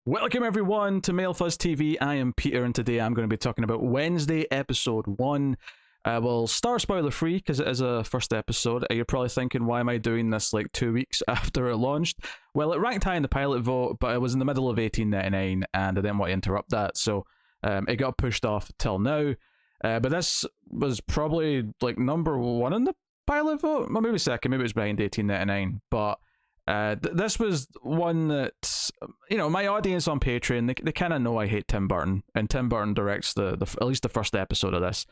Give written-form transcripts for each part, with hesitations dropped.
Welcome everyone to Male Fuzz TV. I am Peter, and today I'm going to be talking about Wednesday episode 1. We'll start spoiler free because it is a first episode. You're probably thinking, why am I doing this like 2 weeks after it launched? Well, it ranked high in the pilot vote, but it was in the middle of 1899 and I didn't want to interrupt that, so it got pushed off till now. But this was probably like number 1 in the pilot vote, well, maybe second, maybe it was behind 1899, but this was one that, you know, my audience on Patreon, they kind of know I hate Tim Burton, and Tim Burton directs the at least the first episode of this.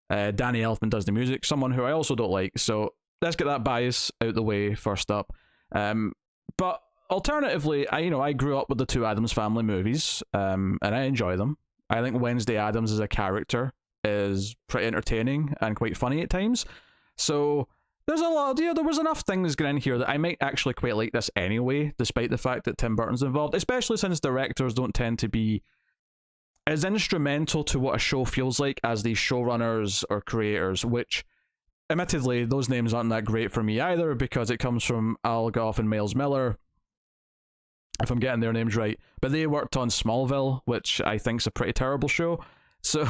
Danny Elfman does the music, someone who I also don't like, so let's get that bias out the way first up. But alternatively, I grew up with the two Addams Family movies, and I enjoy them. I think Wednesday Addams as a character is pretty entertaining and quite funny at times, so there's a lot, there was enough things going in here that I might actually quite like this anyway, despite the fact that Tim Burton's involved, especially since directors don't tend to be as instrumental to what a show feels like as these showrunners or creators, which, admittedly, those names aren't that great for me either, because it comes from Al Gough and Miles Miller, if I'm getting their names right, but they worked on Smallville, which I think's a pretty terrible show. So,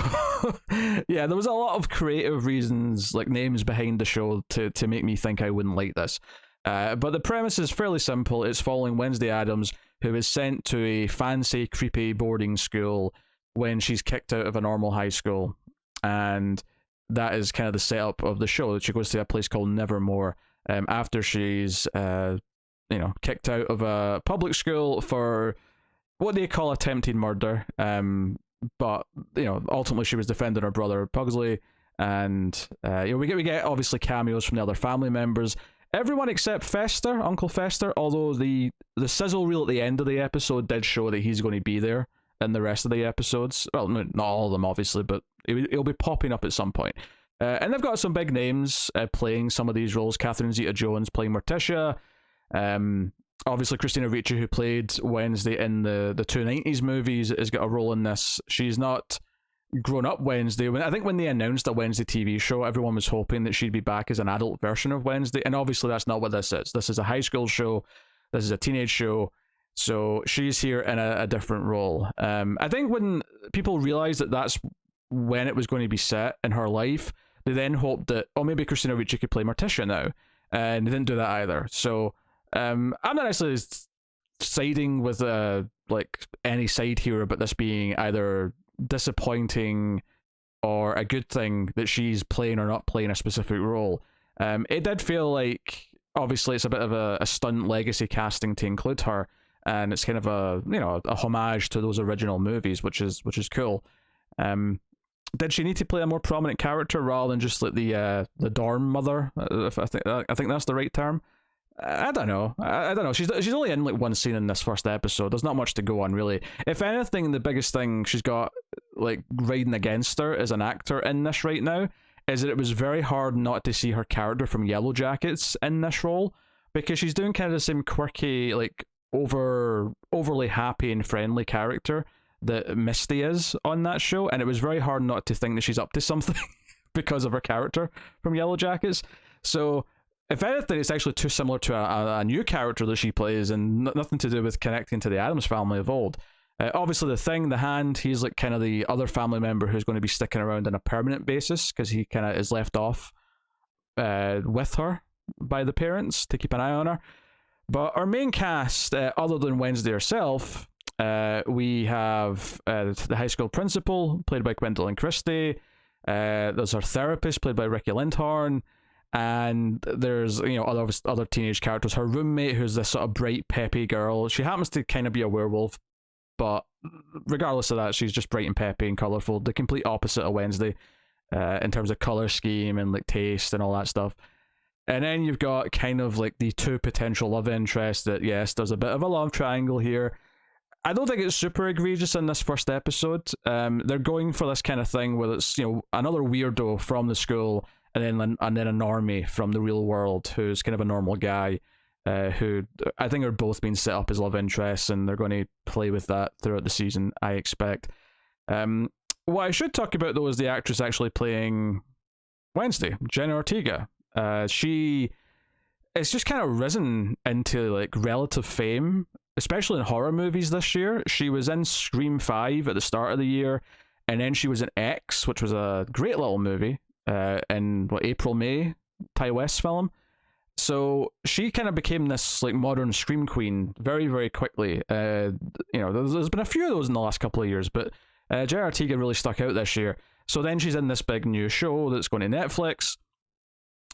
yeah, there was a lot of creative reasons, like names behind the show, to make me think I wouldn't like this. But the premise is fairly simple. It's following Wednesday Addams, who is sent to a fancy, creepy boarding school when she's kicked out of a normal high school. And that is kind of the setup of the show, that she goes to a place called Nevermore after she's, kicked out of a public school for what they call attempted murder. But ultimately she was defending her brother Pugsley, and we get obviously cameos from the other family members, everyone except Fester, Uncle Fester. Although the sizzle reel at the end of the episode did show that he's going to be there in the rest of the episodes. Well, not all of them obviously, but he'll be popping up at some point. And they've got some big names playing some of these roles. Catherine Zeta-Jones playing Morticia. Obviously, Christina Ricci, who played Wednesday in the two 90s movies, has got a role in this. She's not grown up Wednesday. I think when they announced a Wednesday TV show, everyone was hoping that she'd be back as an adult version of Wednesday, and obviously that's not what this is. This is a high school show. This is a teenage show. So she's here in a different role. I think when people realized that that's when it was going to be set in her life, they then hoped that, maybe Christina Ricci could play Morticia now, and they didn't do that either. So I'm not necessarily siding with any side here about this being either disappointing or a good thing that she's playing or not playing a specific role. It did feel like, obviously, it's a bit of a stunt legacy casting to include her, and it's kind of a homage to those original movies, which is cool. Did she need to play a more prominent character rather than just like the dorm mother? If I think that's the right term. I don't know. I don't know. She's only in like one scene in this first episode. There's not much to go on, really. If anything, the biggest thing she's got like riding against her as an actor in this right now is that it was very hard not to see her character from Yellow Jackets in this role, because she's doing kind of the same quirky, like overly happy and friendly character that Misty is on that show, and it was very hard not to think that she's up to something because of her character from Yellow Jackets. So if anything, it's actually too similar to a new character that she plays, and nothing to do with connecting to the Addams family of old. Obviously, the Hand, he's like kind of the other family member who's going to be sticking around on a permanent basis, because he kind of is left off with her by the parents to keep an eye on her. But our main cast, other than Wednesday herself, we have the high school principal, played by Gwendoline Christie. There's our therapist, played by Riki Lindhome. And there's other teenage characters. Her roommate, who's this sort of bright, peppy girl. She happens to kind of be a werewolf, but regardless of that, she's just bright and peppy and colorful. The complete opposite of Wednesday in terms of color scheme and like taste and all that stuff. And then you've got kind of like the two potential love interests. That, yes, there's a bit of a love triangle here. I don't think it's super egregious in this first episode. They're going for this kind of thing where it's another weirdo from the school, and then a normie from the real world who's kind of a normal guy, who I think are both being set up as love interests, and they're going to play with that throughout the season, I expect. What I should talk about, though, is the actress actually playing Wednesday, Jenna Ortega. She has just kind of risen into like relative fame especially in horror movies this year. She was in Scream 5 at the start of the year, and then she was in X, which was a great little movie in April, May, Ty West film. So she kind of became this like modern scream queen very, very quickly. There's been a few of those in the last couple of years, but Jenna Ortega really stuck out this year. So then she's in this big new show that's going to Netflix,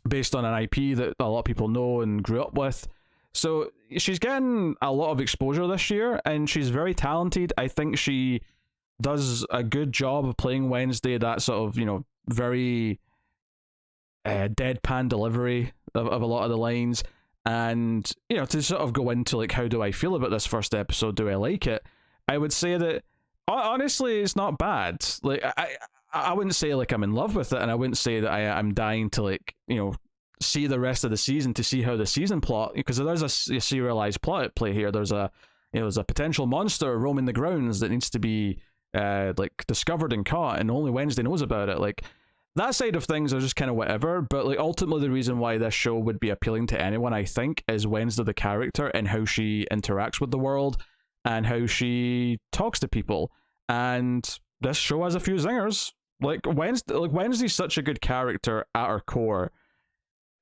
based on an IP that a lot of people know and grew up with. So she's getting a lot of exposure this year, and she's very talented. I think she does a good job of playing Wednesday, that sort of, very deadpan delivery of a lot of the lines. And, to sort of go into, like, how do I feel about this first episode? Do I like it? I would say that, honestly, it's not bad. Like, I wouldn't say, like, I'm in love with it, and I wouldn't say that I'm dying to, like, see the rest of the season to see how the season plot, because there's a serialized plot at play here. There's a potential monster roaming the grounds that needs to be like discovered and caught, and only Wednesday knows about it. Like, that side of things are just kind of whatever, but like ultimately the reason why this show would be appealing to anyone, I think, is Wednesday the character and how she interacts with the world and how she talks to people. And this show has a few zingers. Wednesday's such a good character at her core.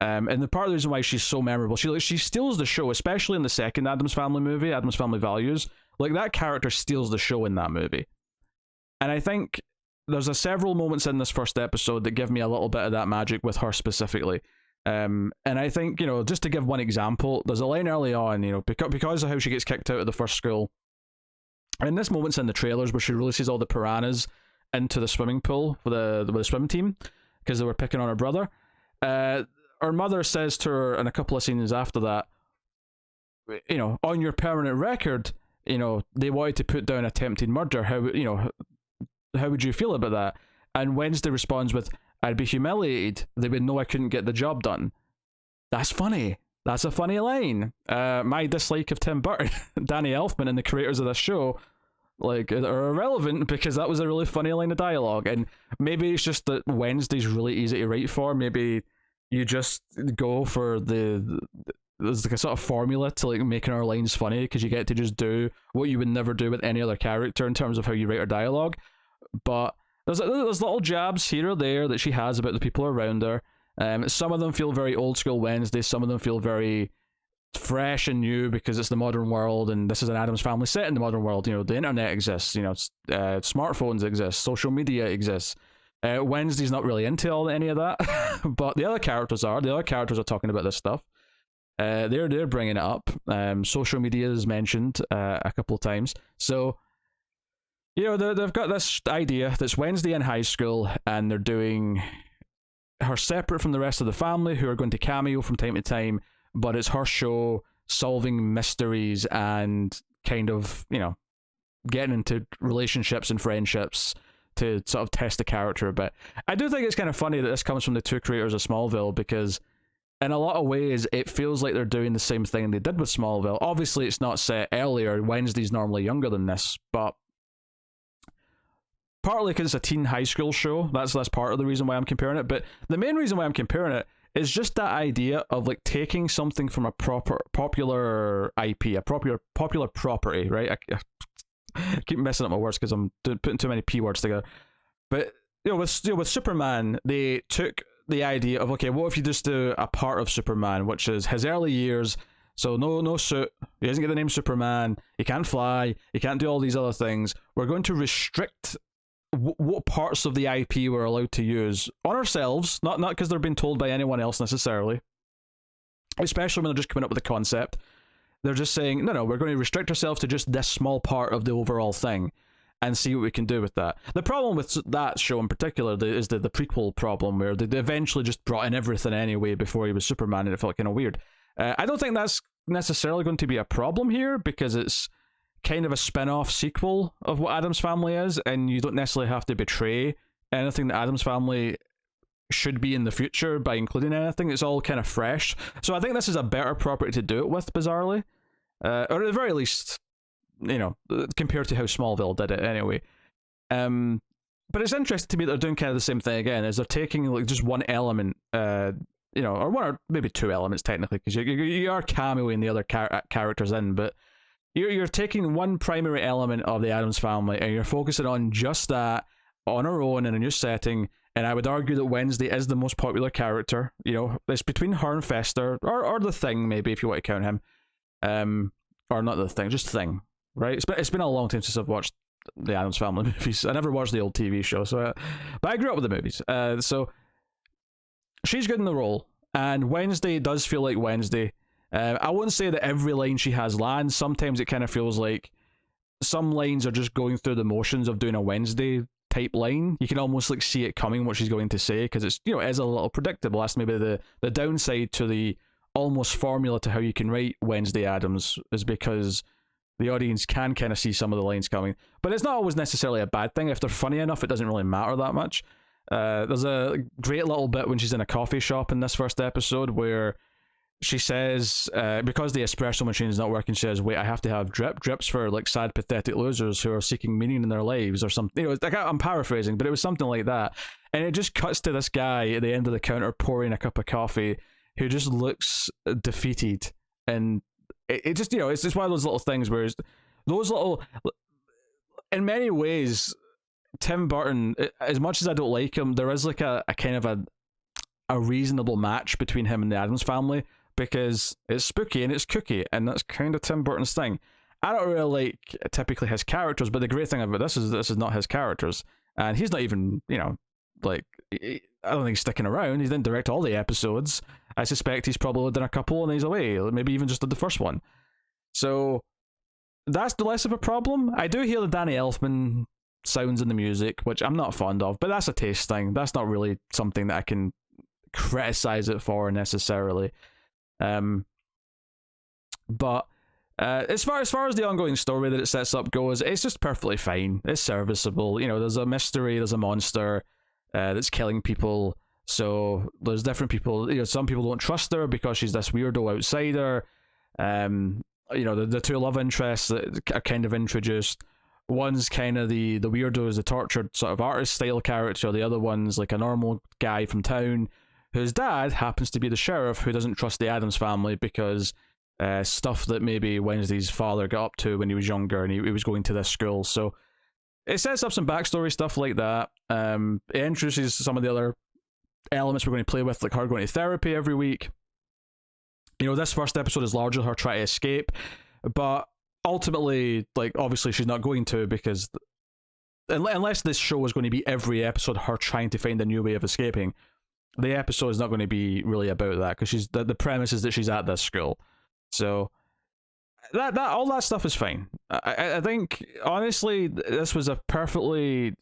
And the part of the reason why she's so memorable, she steals the show, especially in the second Addams Family movie, Addams Family Values. Like, that character steals the show in that movie. And I think there's several moments in this first episode that give me a little bit of that magic with her specifically. And I think, just to give one example, there's a line early on, because of how she gets kicked out of the first school. And this moment's in the trailers where she releases all the piranhas into the swimming pool for the swim team because they were picking on her brother. Her mother says to her in a couple of scenes after that, on your permanent record, they wanted to put down attempted murder. How would you feel about that? And Wednesday responds with, I'd be humiliated. They would know I couldn't get the job done. That's funny. That's a funny line. My dislike of Tim Burton, Danny Elfman, and the creators of this show, like, are irrelevant because that was a really funny line of dialogue. And maybe it's just that Wednesday's really easy to write for. Maybe you just go for there's like a sort of formula to like making our lines funny, because you get to just do what you would never do with any other character in terms of how you write her dialogue. But there's little jabs here or there that she has about the people around her. Some of them feel very old school Wednesday. Some of them feel very fresh and new because it's the modern world, and this is an Addams Family set in the modern world. The internet exists. Smartphones exist. Social media exists. Wednesday's not really into any of that, but the other characters are. The other characters are talking about this stuff. They're bringing it up. Social media is mentioned a couple of times. So, they've got this idea that's Wednesday in high school, and they're doing her separate from the rest of the family, who are going to cameo from time to time, but it's her show solving mysteries and kind of, getting into relationships and friendships to sort of test the character a bit. I do think it's kind of funny that this comes from the two creators of Smallville, because in a lot of ways it feels like they're doing the same thing they did with Smallville. Obviously it's not set earlier. Wednesday's normally younger than this, but partly because it's a teen high school show, that's part of the reason why I'm comparing it. But the main reason why I'm comparing it is just that idea of like taking something from a popular IP, a popular property, right? I keep messing up my words because I'm putting too many P words together. But with Superman, they took the idea of, okay, what if you just do a part of Superman, which is his early years. So no suit, he doesn't get the name Superman, he can't fly, he can't do all these other things. We're going to restrict what parts of the IP we're allowed to use on ourselves, not because they're being told by anyone else necessarily, especially when they're just coming up with a concept. They're just saying, no, we're going to restrict ourselves to just this small part of the overall thing and see what we can do with that. The problem with that show in particular is the prequel problem, where they eventually just brought in everything anyway before he was Superman, and it felt kind of weird. I don't think that's necessarily going to be a problem here, because it's kind of a spin-off sequel of what Addams Family is, and you don't necessarily have to betray anything that Addams Family should be in the future by including anything. It's all kind of fresh. So I think this is a better property to do it with, bizarrely. Or at the very least, compared to how Smallville did it anyway. But it's interesting to me that they're doing kind of the same thing again, is they're taking like just one element, or one or maybe two elements technically, because you are cameoing the other characters in, but You're taking one primary element of the Addams family and you're focusing on just that on her own in a new setting. And I would argue that Wednesday is the most popular character. You know, it's between her and Fester, or the Thing, maybe, if you want to count him. Or not the Thing, just Thing, right? It's been a long time since I've watched the Addams Family movies. I never watched the old TV show, but I grew up with the movies. So she's good in the role, and Wednesday does feel like Wednesday. I wouldn't say that every line she has lands. Sometimes it kind of feels like some lines are just going through the motions of doing a Wednesday type line. You can almost like see it coming, what she's going to say, because it's, you know, it is a little predictable. That's maybe the downside to the almost formula to how you can write Wednesday Addams, is because the audience can kind of see some of the lines coming. But it's not always necessarily a bad thing. If they're funny enough, it doesn't really matter that much. There's a great little bit when she's in a coffee shop in this first episode where she says, because the espresso machine is not working, she says, wait, I have to have drips for like sad, pathetic losers who are seeking meaning in their lives or something. You know, like, I'm paraphrasing, but it was something like that. And it just cuts to this guy at the end of the counter pouring a cup of coffee who just looks defeated. And it just, you know, it's just one of those little things where those little, in many ways, Tim Burton, as much as I don't like him, there is like a kind of a reasonable match between him and the Addams family, because it's spooky and it's kooky, and that's kind of Tim Burton's thing. I don't really like typically his characters, but the great thing about this is not his characters, and he's not even, you know, like, I don't think he's sticking around. He didn't direct all the episodes. I suspect he's probably done a couple and he's away, maybe even just did the first one. So that's the less of a problem. I do hear the Danny Elfman sounds in the music, which I'm not fond of, but that's a taste thing. That's not really something that I can criticize it for necessarily. But as far as the ongoing story that it sets up goes, it's just perfectly fine. It's serviceable. You know, there's a mystery, there's a monster that's killing people. So there's different people. You know, some people don't trust her because she's this weirdo outsider. You know, the two love interests that are kind of introduced. One's kind of the weirdo, is the tortured sort of artist style character. The other one's like a normal guy from town whose dad happens to be the sheriff, who doesn't trust the Addams family because stuff that maybe Wednesday's father got up to when he was younger, and he was going to this school. So it sets up some backstory stuff like that. It introduces some of the other elements we're going to play with, like her going to therapy every week. You know, this first episode is largely her trying to escape, but ultimately, like, obviously she's not going to, because unless this show is going to be every episode her trying to find a new way of escaping, the episode is not going to be really about that, because the premise is that she's at this school. So that all that stuff is fine. I think, honestly, this was a perfectly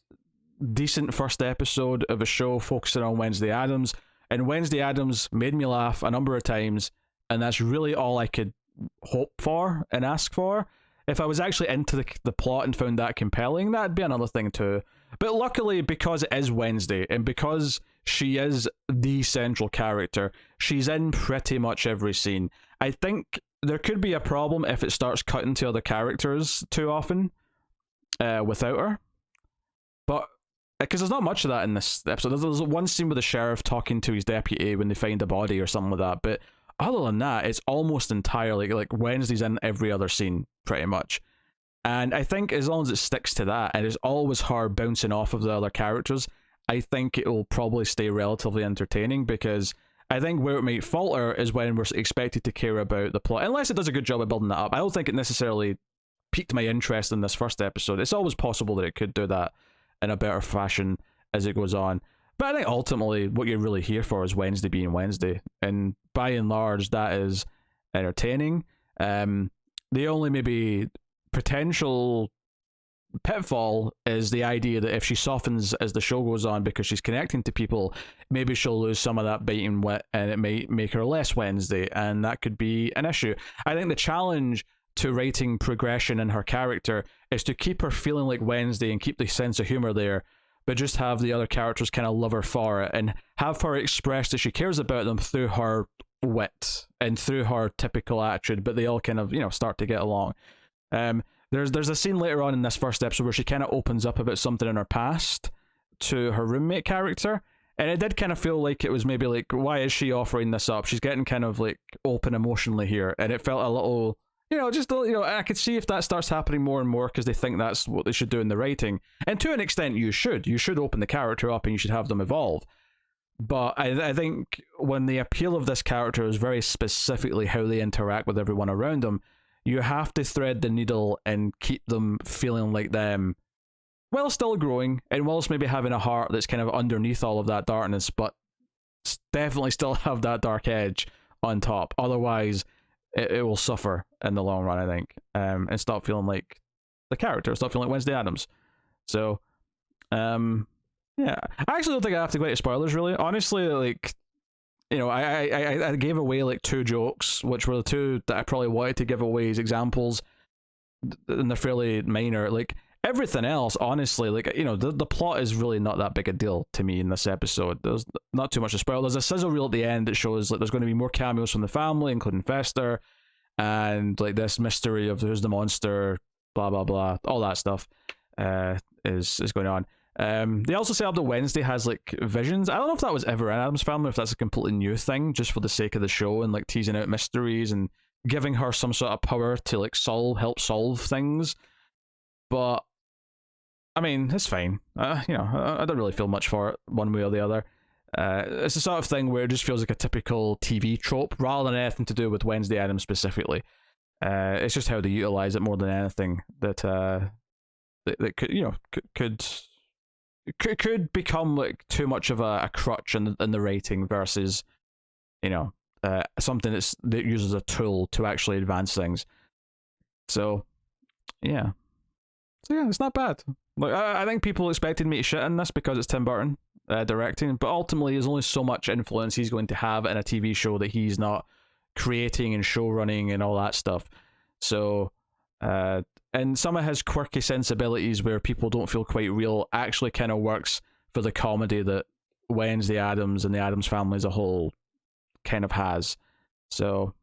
decent first episode of a show focusing on Wednesday Addams, and Wednesday Addams made me laugh a number of times, and that's really all I could hope for and ask for. If I was actually into the plot and found that compelling, that'd be another thing too. But luckily, because it is Wednesday, and because she is the central character, she's in pretty much every scene. I think there could be a problem if it starts cutting to other characters too often without her. But because there's not much of that in this episode. There's one scene with the sheriff talking to his deputy when they find a body or something like that. But other than that, it's almost entirely like Wednesday's in every other scene, pretty much. And I think as long as it sticks to that, and it's always her bouncing off of the other characters, I think it will probably stay relatively entertaining, because I think where it might falter is when we're expected to care about the plot, unless it does a good job of building that up. I don't think it necessarily piqued my interest in this first episode. It's always possible that it could do that in a better fashion as it goes on. But I think ultimately what you're really here for is Wednesday being Wednesday, and by and large that is entertaining. The only maybe potential pitfall is the idea that if she softens as the show goes on because she's connecting to people, maybe she'll lose some of that biting wit, and it might make her less Wednesday, and that could be an issue. I think the challenge to writing progression in her character is to keep her feeling like Wednesday and keep the sense of humor there, but just have the other characters kind of love her for it, and have her express that she cares about them through her wit and through her typical attitude, but they all kind of, you know, start to get along. There's a scene later on in this first episode where she kind of opens up about something in her past to her roommate character, and it did kind of feel like it was maybe like, why is she offering this up? She's getting kind of like open emotionally here, and it felt a little just I could see if that starts happening more and more because they think that's what they should do in the writing. And to an extent, you should open the character up and you should have them evolve. But I think when the appeal of this character is very specifically how they interact with everyone around them, you have to thread the needle and keep them feeling like them while still growing and whilst maybe having a heart that's kind of underneath all of that darkness, but definitely still have that dark edge on top. Otherwise, it will suffer in the long run, I think, and stop feeling like the character, stop feeling like Wednesday Addams. So, yeah, I actually don't think I have to go into spoilers, really. Honestly, like, I gave away like 2 jokes, which were the 2 that I probably wanted to give away as examples, and they're fairly minor. Like, everything else, honestly, like, the plot is really not that big a deal to me in this episode. There's not too much to spoil. There's a sizzle reel at the end that shows like there's going to be more cameos from the family, including Fester, and like this mystery of who's the monster, blah blah blah, all that stuff is going on. They also set up that Wednesday has like visions. I don't know if that was ever in Addams Family, if that's a completely new thing just for the sake of the show and like teasing out mysteries and giving her some sort of power to like help solve things. But I mean, it's fine. I don't really feel much for it one way or the other. It's the sort of thing where it just feels like a typical TV trope rather than anything to do with Wednesday Addams specifically. It's just how they utilize it more than anything that could become like too much of a crutch in the rating versus something that uses a tool to actually advance things. So yeah, it's not bad. Like I think people expected me to shit in this because it's Tim Burton directing, but ultimately there's only so much influence he's going to have in a TV show that he's not creating and show running and all that stuff. So and some of his quirky sensibilities where people don't feel quite real actually kind of works for the comedy that Wednesday Addams and the Addams Family as a whole kind of has. So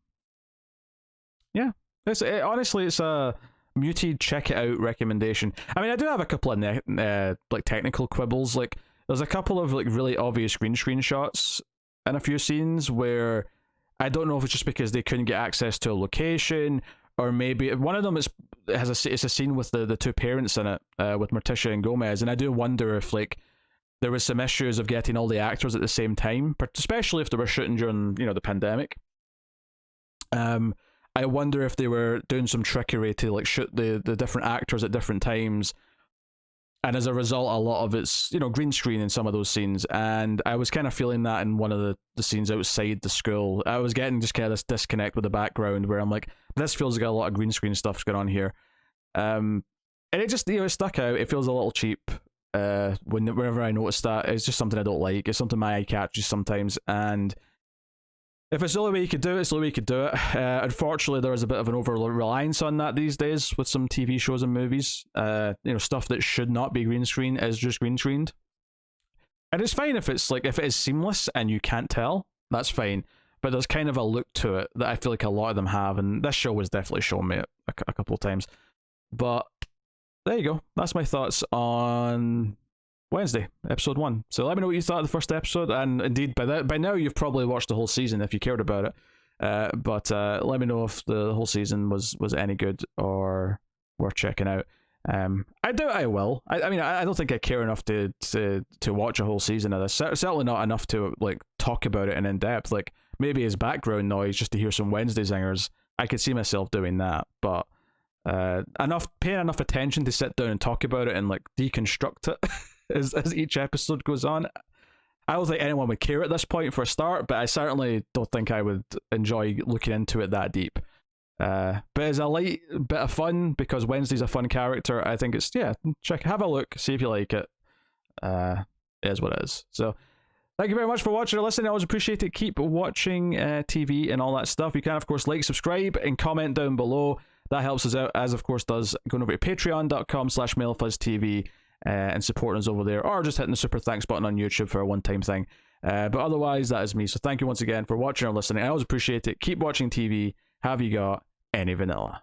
yeah, honestly it's a muted check it out recommendation. I mean, I do have a couple of like technical quibbles. Like there's a couple of like really obvious green screen shots in a few scenes where I don't know if it's just because they couldn't get access to a location, or maybe one of them it's a scene with the 2 parents in it, with Morticia and Gomez, and I do wonder if like there was some issues of getting all the actors at the same time, especially if they were shooting during the pandemic. I wonder if they were doing some trickery to like shoot the different actors at different times, and as a result a lot of it's green screen in some of those scenes, and I was kind of feeling that in one of the scenes outside the school. I was getting just kind of this disconnect with the background where I'm like, this feels like a lot of green screen stuff's going on here, and it just it stuck out. It feels a little cheap whenever I notice that. It's just something I don't like. It's something my eye catches sometimes, and if it's the only way you could do it, it's the only way you could do it. Unfortunately, there is a bit of an over-reliance on that these days with some TV shows and movies. Stuff that should not be green screen is just green screened. And it's fine if it is seamless and you can't tell, that's fine. But there's kind of a look to it that I feel like a lot of them have, and this show was definitely showing me it a couple of times. But there you go. That's my thoughts on Wednesday, episode 1. So let me know what you thought of the first episode, and indeed by now you've probably watched the whole season if you cared about it. But let me know if the whole season was any good or worth checking out. I doubt I will. I mean, I don't think I care enough to watch a whole season of this. Certainly not enough to like talk about it in depth. Like maybe as background noise just to hear some Wednesday zingers. I could see myself doing that, but paying enough attention to sit down and talk about it and like deconstruct it as each episode goes on. I don't think anyone would care at this point for a start, but I certainly don't think I would enjoy looking into it that deep. But as a light bit of fun, because Wednesday's a fun character, I think it's have a look, see if you like it. It is what it is. So thank you very much for watching or listening. I always appreciate it. Keep watching TV and all that stuff. You can of course like, subscribe, and comment down below. That helps us out, as of course does going over to patreon.com/MailFuzzTV and supporting us over there, or just hitting the super thanks button on YouTube for a one-time thing. But otherwise, that is me. So thank you once again for watching or listening. I always appreciate it. Keep watching TV. Have you got any vanilla?